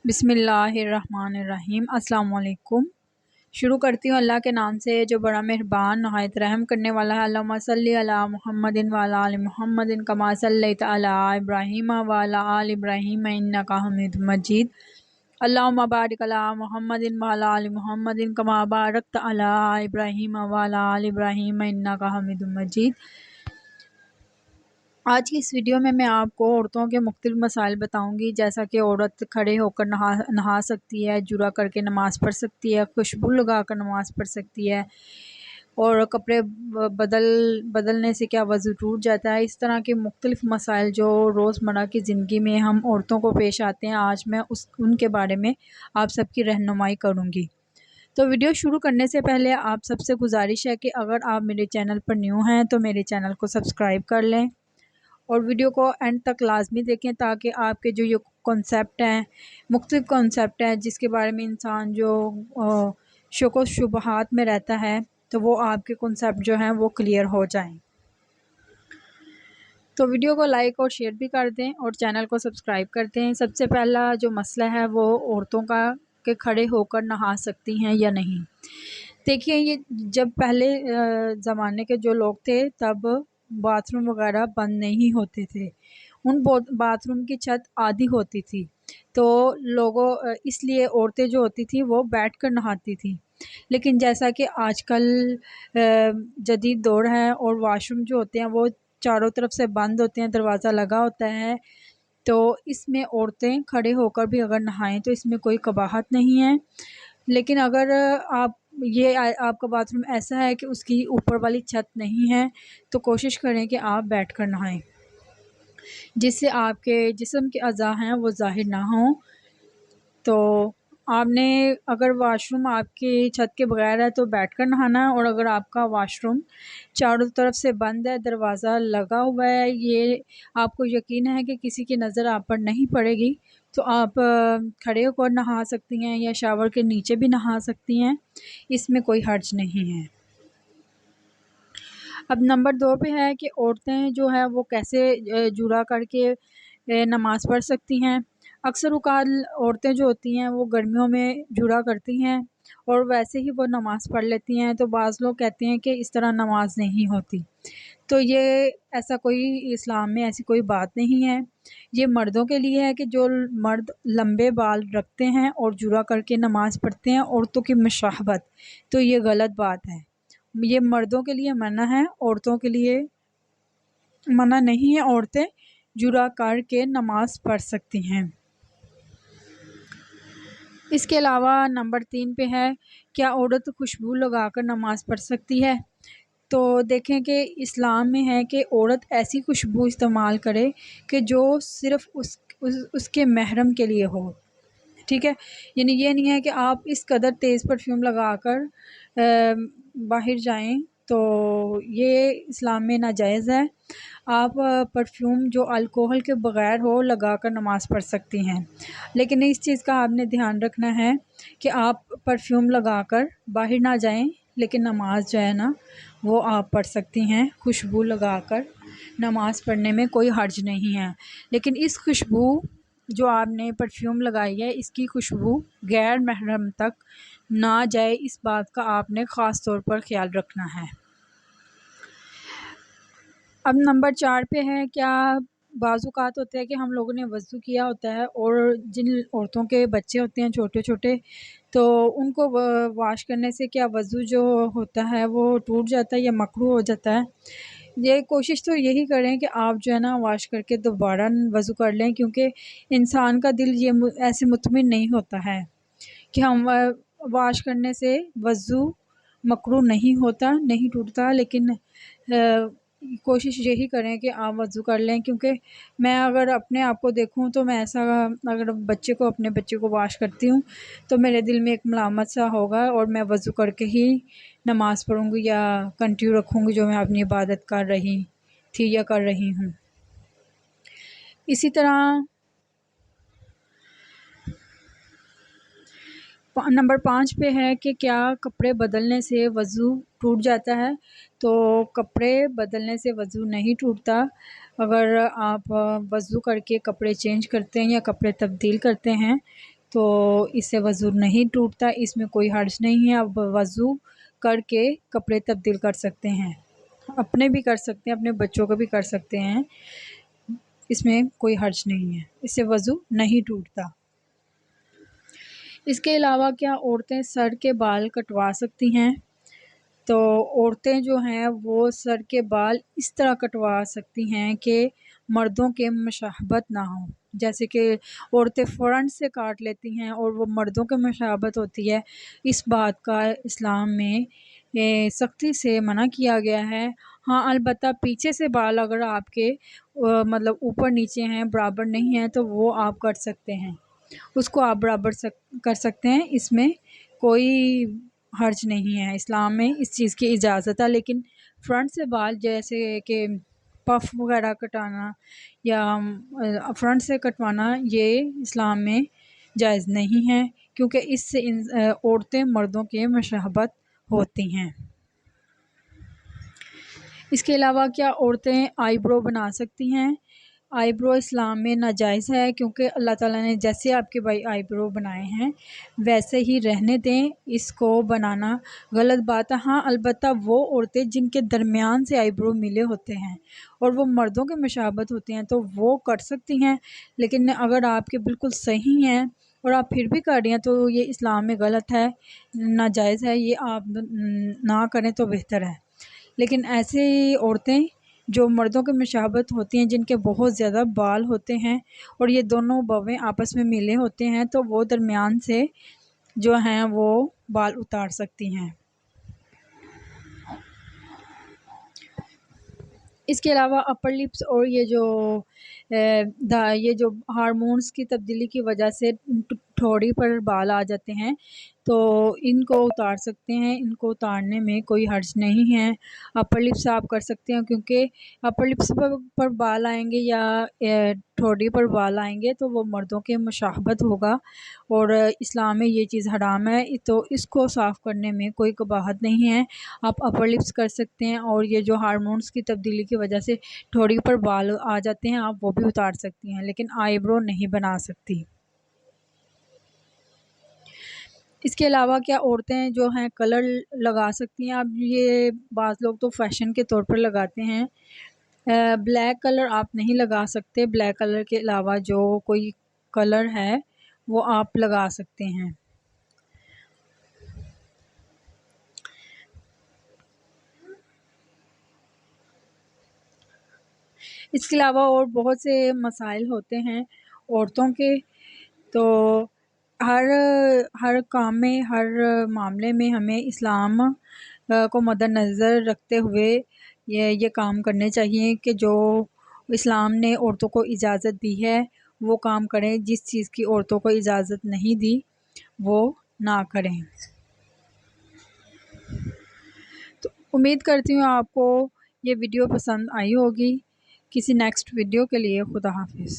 بسم اللہ الرحمن الرحیم۔ السلام علیکم۔ شروع کرتی ہوں اللہ کے نام سے جو بڑا مہربان نہایت رحم کرنے والا ہے۔ اللہم صلی علی محمد وعلی آل محمد کما صلیت علی ابراہیم وعلی آل ابراہیم انک حمید مجید۔ اللہم بارک علی محمد وعلی آل محمد کما بارکت علی ابراہیم وعلی آل ابراہیم انک حمید مجید۔ آج کی اس ویڈیو میں آپ کو عورتوں کے مختلف مسائل بتاؤں گی، جیسا کہ عورت کھڑے ہو کر نہا سکتی ہے، جرا کر کے نماز پڑھ سکتی ہے، خوشبو لگا کر نماز پڑھ سکتی ہے، اور کپڑے بدلنے سے کیا وضو ٹوٹ جاتا ہے۔ اس طرح کے مختلف مسائل جو روزمرہ کی زندگی میں ہم عورتوں کو پیش آتے ہیں، آج میں ان کے بارے میں آپ سب کی رہنمائی کروں گی۔ تو ویڈیو شروع کرنے سے پہلے آپ سب سے گزارش ہے کہ اگر آپ میرے چینل پر نیو ہیں تو میرے چینل کو سبسکرائب کر لیں اور ویڈیو کو اینڈ تک لازمی دیکھیں، تاکہ آپ کے جو یہ کنسیپٹ ہیں، مختلف کنسیپٹ ہیں جس کے بارے میں انسان جو شک و شبہات میں رہتا ہے، تو وہ آپ کے کنسیپٹ جو ہیں وہ کلیئر ہو جائیں۔ تو ویڈیو کو لائک اور شیئر بھی کر دیں اور چینل کو سبسکرائب کر دیں۔ سب سے پہلا جو مسئلہ ہے وہ عورتوں کا کہ کھڑے ہو کر نہا سکتی ہیں یا نہیں۔ دیکھیے، یہ جب پہلے زمانے کے جو لوگ تھے تب باتھ روم وغیرہ بند نہیں ہوتے تھے، ان باتھ روم کی چھت آدھی ہوتی تھی، تو اس لیے عورتیں جو ہوتی تھیں وہ بیٹھ کر نہاتی تھیں۔ لیکن جیسا کہ آج کل جدید دور ہے اور واش روم جو ہوتے ہیں وہ چاروں طرف سے بند ہوتے ہیں، دروازہ لگا ہوتا ہے، تو اس میں عورتیں کھڑے ہو کر بھی اگر نہائیں تو اس میں کوئی قباحت نہیں ہے۔ لیکن اگر آپ کا باتھ روم ایسا ہے کہ اس کی اوپر والی چھت نہیں ہے تو کوشش کریں کہ آپ بیٹھ کر نہائیں، جس سے آپ کے جسم کے اعضاء ہیں وہ ظاہر نہ ہوں۔ تو آپ نے اگر واش روم آپ کی چھت کے بغیر ہے تو بیٹھ کر نہانا ہے، اور اگر آپ کا واش روم چاروں طرف سے بند ہے، دروازہ لگا ہوا ہے، یہ آپ کو یقین ہے کہ کسی کی نظر آپ پر نہیں پڑے گی، تو آپ کھڑے ہو کر نہا سکتی ہیں یا شاور کے نیچے بھی نہا سکتی ہیں، اس میں کوئی حرج نہیں ہے۔ اب نمبر 2 پہ ہے کہ عورتیں جو ہے وہ کیسے جرا کر کے نماز پڑھ سکتی ہیں۔ اکثر اوقات عورتیں جو ہوتی ہیں وہ گرمیوں میں جرا کرتی ہیں اور ویسے ہی وہ نماز پڑھ لیتی ہیں، تو بعض لوگ کہتے ہیں کہ اس طرح نماز نہیں ہوتی، تو یہ ایسا کوئی اسلام میں ایسی کوئی بات نہیں ہے۔ یہ مردوں کے لیے ہے کہ جو مرد لمبے بال رکھتے ہیں اور جرا کر کے نماز پڑھتے ہیں، عورتوں کی مشابہت، تو یہ غلط بات ہے۔ یہ مردوں کے لیے منع ہے، عورتوں کے لیے منع نہیں ہے، عورتیں جرا کر کے نماز پڑھ سکتی ہیں۔ اس کے علاوہ نمبر 3 پہ ہے کیا عورت خوشبو لگا کر نماز پڑھ سکتی ہے۔ تو دیکھیں کہ اسلام میں ہے کہ عورت ایسی خوشبو استعمال کرے کہ جو صرف اس کے محرم کے لیے ہو، ٹھیک ہے، یعنی یہ نہیں ہے کہ آپ اس قدر تیز پرفیوم لگا کر باہر جائیں، تو یہ اسلام میں ناجائز ہے۔ آپ پرفیوم جو الکوہل کے بغیر ہو لگا کر نماز پڑھ سکتی ہیں، لیکن اس چیز کا آپ نے دھیان رکھنا ہے کہ آپ پرفیوم لگا کر باہر نہ جائیں، لیکن نماز جو ہے نا وہ آپ پڑھ سکتی ہیں۔ خوشبو لگا کر نماز پڑھنے میں کوئی حرج نہیں ہے، لیکن اس خوشبو جو آپ نے پرفیوم لگائی ہے اس کی خوشبو غیر محرم تک نہ جائے، اس بات کا آپ نے خاص طور پر خیال رکھنا ہے۔ اب نمبر 4 پہ ہے کیا بعض اوقات ہوتا ہے کہ ہم لوگوں نے وضو کیا ہوتا ہے اور جن عورتوں کے بچے ہوتے ہیں چھوٹے چھوٹے، تو ان کو واش کرنے سے کیا وضو جو ہوتا ہے وہ ٹوٹ جاتا ہے یا مکروہ ہو جاتا ہے۔ یہ کوشش تو یہی کریں کہ آپ جو ہے نا واش کر کے دوبارہ وضو کر لیں، کیونکہ انسان کا دل یہ ایسے مطمئن نہیں ہوتا ہے کہ ہم واش کرنے سے وضو مکروہ نہیں ہوتا، نہیں ٹوٹتا، لیکن کوشش یہی کریں کہ آپ وضو کر لیں، کیونکہ میں اگر اپنے آپ کو دیکھوں تو میں ایسا اگر اپنے بچے کو واش کرتی ہوں تو میرے دل میں ایک ملامت سا ہوگا اور میں وضو کر کے ہی نماز پڑھوں گی یا کنٹینیو رکھوں گی جو میں اپنی عبادت کر رہی تھی یا کر رہی ہوں۔ اسی طرح نمبر 5 پہ ہے کہ کیا کپڑے بدلنے سے وضو ٹوٹ جاتا ہے۔ تو کپڑے بدلنے سے وضو نہیں ٹوٹتا۔ اگر آپ وضو کر کے کپڑے چینج کرتے ہیں یا کپڑے تبدیل کرتے ہیں تو اس سے وضو نہیں ٹوٹتا، اس میں کوئی حرج نہیں ہے۔ آپ وضو کر کے کپڑے تبدیل کر سکتے ہیں، اپنے بھی کر سکتے ہیں، اپنے بچوں کو بھی کر سکتے ہیں، اس میں کوئی حرج نہیں ہے، اس سے وضو نہیں ٹوٹتا۔ اس کے علاوہ کیا عورتیں سر کے بال کٹوا سکتی ہیں؟ تو عورتیں جو ہیں وہ سر کے بال اس طرح کٹوا سکتی ہیں کہ مردوں کے مشابہت نہ ہو، جیسے کہ عورتیں فرنٹ سے کاٹ لیتی ہیں اور وہ مردوں کے مشابہت ہوتی ہے، اس بات کا اسلام میں سختی سے منع کیا گیا ہے۔ ہاں البتہ پیچھے سے بال اگر آپ کے مطلب اوپر نیچے ہیں، برابر نہیں ہیں، تو وہ آپ کر سکتے ہیں، اس کو آپ برابر کر سکتے ہیں، اس میں کوئی حرج نہیں ہے، اسلام میں اس چیز کی اجازت ہے۔ لیکن فرنٹ سے بال جیسے کہ پف وغیرہ کٹانا یا فرنٹ سے کٹوانا یہ اسلام میں جائز نہیں ہے، کیونکہ اس سے عورتیں مردوں کے مشابہت ہوتی ہیں۔ اس کے علاوہ کیا عورتیں آئی برو بنا سکتی ہیں؟ آئی برو اسلام میں ناجائز ہے، کیونکہ اللہ تعالیٰ نے جیسے آپ کے بھائی آئی برو بنائے ہیں ویسے ہی رہنے دیں، اس کو بنانا غلط بات ہے۔ ہاں البتہ وہ عورتیں جن کے درمیان سے آئی برو ملے ہوتے ہیں اور وہ مردوں کے مشابہت ہوتے ہیں تو وہ کر سکتی ہیں، لیکن اگر آپ کے بالکل صحیح ہیں اور آپ پھر بھی کر رہی ہیں تو یہ اسلام میں غلط ہے، ناجائز ہے، یہ آپ نہ کریں تو بہتر ہے۔ لیکن ایسے عورتیں جو مردوں کے مشابہت ہوتی ہیں، جن کے بہت زیادہ بال ہوتے ہیں اور یہ دونوں بویں آپس میں ملے ہوتے ہیں، تو وہ درمیان سے جو ہیں وہ بال اتار سکتی ہیں۔ اس کے علاوہ اپر لپس اور یہ جو ہارمونز کی تبدیلی کی وجہ سے ٹھوڑی پر بال آ جاتے ہیں تو ان کو اتار سکتے ہیں، ان کو اتارنے میں کوئی حرج نہیں ہے۔ اپر لپس آپ کر سکتے ہیں، کیونکہ اپر لپس پر بال آئیں گے یا ٹھوڑی پر بال آئیں گے تو وہ مردوں کے مشابہت ہوگا اور اسلام میں یہ چیز حرام ہے، تو اس کو صاف کرنے میں کوئی قباحت نہیں ہے۔ آپ اپر لپس کر سکتے ہیں، اور یہ جو ہارمونز کی تبدیلی کی وجہ سے ٹھوڑی پر بال آ جاتے ہیں آپ وہ بھی اتار سکتی ہیں، لیکن آئی برو نہیں بنا سکتی۔ اس کے علاوہ کیا عورتیں جو ہیں کلر لگا سکتی ہیں؟ اب یہ بعض لوگ تو فیشن کے طور پر لگاتے ہیں، بلیک کلر آپ نہیں لگا سکتے، بلیک کلر کے علاوہ جو کوئی کلر ہے وہ آپ لگا سکتے ہیں۔ اس کے علاوہ اور بہت سے مسائل ہوتے ہیں عورتوں کے، تو ہر کام میں، ہر معاملے میں ہمیں اسلام کو مد نظر رکھتے ہوئے یہ کام کرنے چاہیے کہ جو اسلام نے عورتوں کو اجازت دی ہے وہ کام کریں، جس چیز کی عورتوں کو اجازت نہیں دی وہ نہ کریں۔ تو امید کرتی ہوں آپ کو یہ ویڈیو پسند آئی ہوگی۔ کسی نیکسٹ ویڈیو کے لیے خدا حافظ۔